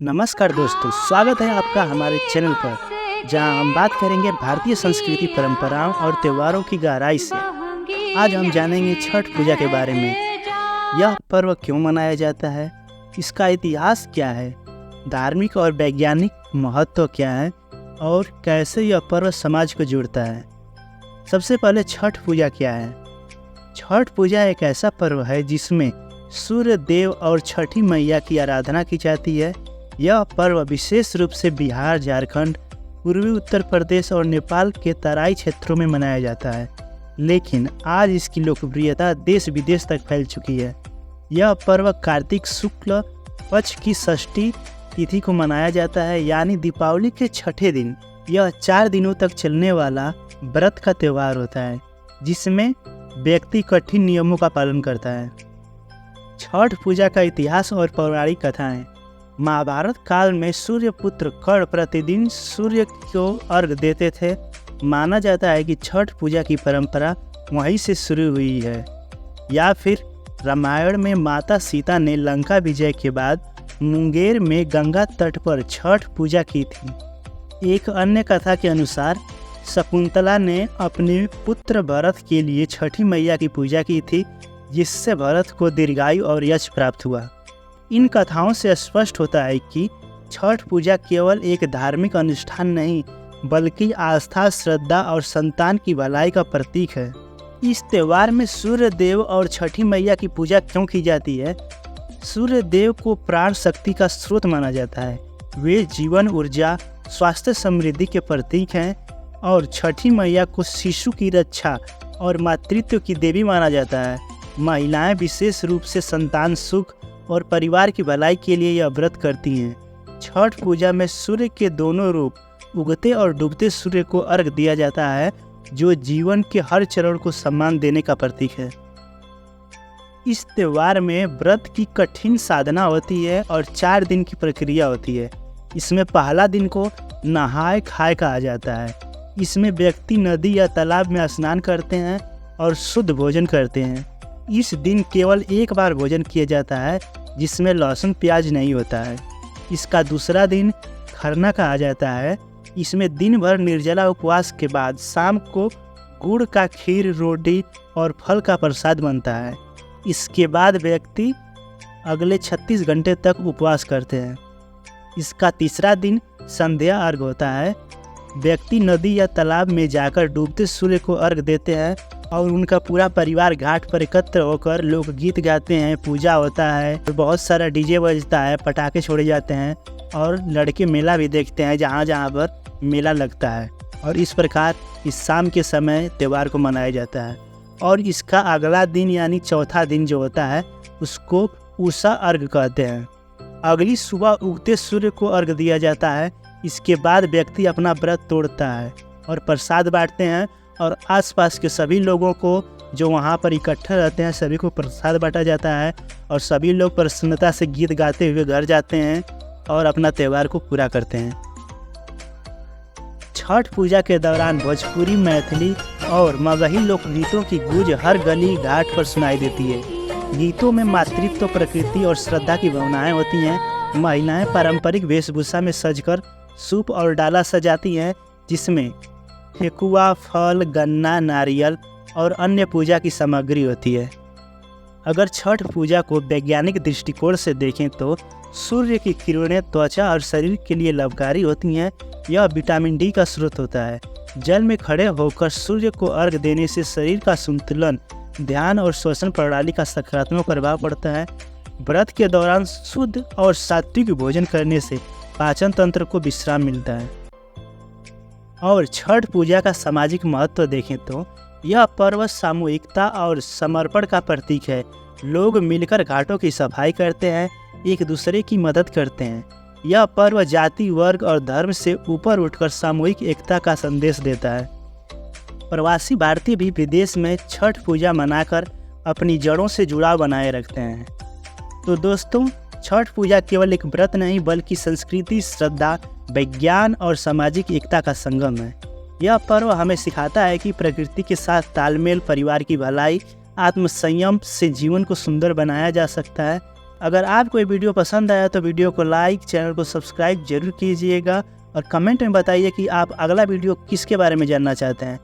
नमस्कार दोस्तों, स्वागत है आपका हमारे चैनल पर, जहां हम बात करेंगे भारतीय संस्कृति, परंपराओं और त्योहारों की गहराई से। आज हम जानेंगे छठ पूजा के बारे में। यह पर्व क्यों मनाया जाता है, इसका इतिहास क्या है, धार्मिक और वैज्ञानिक महत्व क्या है और कैसे यह पर्व समाज को जोड़ता है। सबसे पहले छठ पूजा क्या है। छठ पूजा एक ऐसा पर्व है जिसमें सूर्य देव और छठी मैया की आराधना की जाती है। यह पर्व विशेष रूप से बिहार, झारखंड, पूर्वी उत्तर प्रदेश और नेपाल के तराई क्षेत्रों में मनाया जाता है, लेकिन आज इसकी लोकप्रियता देश विदेश तक फैल चुकी है। यह पर्व कार्तिक शुक्ल पक्ष की षष्ठी तिथि को मनाया जाता है, यानी दीपावली के छठे दिन। यह 4 दिनों तक चलने वाला व्रत का त्यौहार होता है, जिसमें व्यक्ति कठिन नियमों का पालन करता है। छठ पूजा का इतिहास और पौराणिक कथाएं। महाभारत काल में सूर्यपुत्र कर्ण प्रतिदिन सूर्य को अर्घ देते थे। माना जाता है कि छठ पूजा की परंपरा वहीं से शुरू हुई है। या फिर रामायण में माता सीता ने लंका विजय के बाद मुंगेर में गंगा तट पर छठ पूजा की थी। एक अन्य कथा के अनुसार शकुंतला ने अपने पुत्र भरत के लिए छठी मैया की पूजा की थी, जिससे भरत को दीर्घायु और यश प्राप्त हुआ। इन कथाओं से स्पष्ट होता है कि छठ पूजा केवल एक धार्मिक अनुष्ठान नहीं, बल्कि आस्था, श्रद्धा और संतान की भलाई का प्रतीक है। इस त्यौहार में सूर्य देव और छठी मैया की पूजा क्यों की जाती है। सूर्य देव को प्राण शक्ति का स्रोत माना जाता है। वे जीवन, ऊर्जा, स्वास्थ्य, समृद्धि के प्रतीक हैं और छठी मैया को शिशु की रक्षा और मातृत्व की देवी माना जाता है। महिलाएं विशेष रूप से संतान सुख और परिवार की भलाई के लिए यह व्रत करती हैं। छठ पूजा में सूर्य के दोनों रूप, उगते और डूबते सूर्य को अर्घ दिया जाता है, जो जीवन के हर चरण को सम्मान देने का प्रतीक है। इस त्यौहार में व्रत की कठिन साधना होती है और 4 दिन की प्रक्रिया होती है। इसमें पहला दिन को नहाय खाए कहा जाता है। इसमें व्यक्ति नदी या तालाब में स्नान करते हैं और शुद्ध भोजन करते हैं। इस दिन केवल एक बार भोजन किया जाता है, जिसमें लहसुन प्याज नहीं होता है। इसका दूसरा दिन खरना कहा जाता है। इसमें दिन भर निर्जला उपवास के बाद शाम को गुड़ का खीर, रोटी और फल का प्रसाद बनता है। इसके बाद व्यक्ति अगले 36 घंटे तक उपवास करते हैं। इसका तीसरा दिन संध्या अर्घ होता है। व्यक्ति नदी या तालाब में जाकर डूबते सूर्य को अर्घ देते हैं और उनका पूरा परिवार घाट पर एकत्र होकर लोकगीत गाते हैं, पूजा होता है, बहुत सारा डीजे बजता है, पटाखे छोड़े जाते हैं और लड़के मेला भी देखते हैं जहाँ जहाँ पर मेला लगता है। और इस प्रकार इस शाम के समय त्यौहार को मनाया जाता है। और इसका अगला दिन यानी चौथा दिन जो होता है, उसको उषा अर्घ कहते हैं। अगली सुबह उगते सूर्य को अर्घ दिया जाता है। इसके बाद व्यक्ति अपना व्रत तोड़ता है और प्रसाद बांटते हैं और आसपास के सभी लोगों को जो वहाँ पर इकट्ठे रहते हैं, सभी को प्रसाद बांटा जाता है और सभी लोग प्रसन्नता से गीत गाते हुए घर जाते हैं और अपना त्यौहार को पूरा करते हैं। छठ पूजा के दौरान भोजपुरी, मैथिली और मगही लोकगीतों की गूंज हर गली घाट पर सुनाई देती है। गीतों में मातृत्व, प्रकृति और श्रद्धा की भावनाएं होती हैं। महिलाएं पारंपरिक वेशभूषा में सजकर सूप और डाला सजाती हैं, जिसमें ठेकुआ, फल, गन्ना, नारियल और अन्य पूजा की सामग्री होती है। अगर छठ पूजा को वैज्ञानिक दृष्टिकोण से देखें तो सूर्य की किरणें त्वचा और शरीर के लिए लाभकारी होती हैं। यह विटामिन डी का स्रोत होता है। जल में खड़े होकर सूर्य को अर्घ देने से शरीर का संतुलन, ध्यान और श्वसन प्रणाली का सकारात्मक प्रभाव पड़ता है। व्रत के दौरान शुद्ध और सात्विक भोजन करने से पाचन तंत्र को विश्राम मिलता है। और छठ पूजा का सामाजिक महत्व देखें तो यह पर्व सामूहिकता और समर्पण का प्रतीक है। लोग मिलकर घाटों की सफाई करते हैं, एक दूसरे की मदद करते हैं। यह पर्व जाति, वर्ग और धर्म से ऊपर उठकर सामूहिक एकता का संदेश देता है। प्रवासी भारतीय भी विदेश में छठ पूजा मनाकर अपनी जड़ों से जुड़ाव बनाए रखते हैं। तो दोस्तों, छठ पूजा केवल एक व्रत नहीं, बल्कि संस्कृति, श्रद्धा, विज्ञान और सामाजिक एकता का संगम है। यह पर्व हमें सिखाता है कि प्रकृति के साथ तालमेल, परिवार की भलाई, आत्मसंयम से जीवन को सुंदर बनाया जा सकता है। अगर आपको ये वीडियो पसंद आया तो वीडियो को लाइक, चैनल को सब्सक्राइब जरूर कीजिएगा और कमेंट में बताइए कि आप अगला वीडियो किसके बारे में जानना चाहते हैं।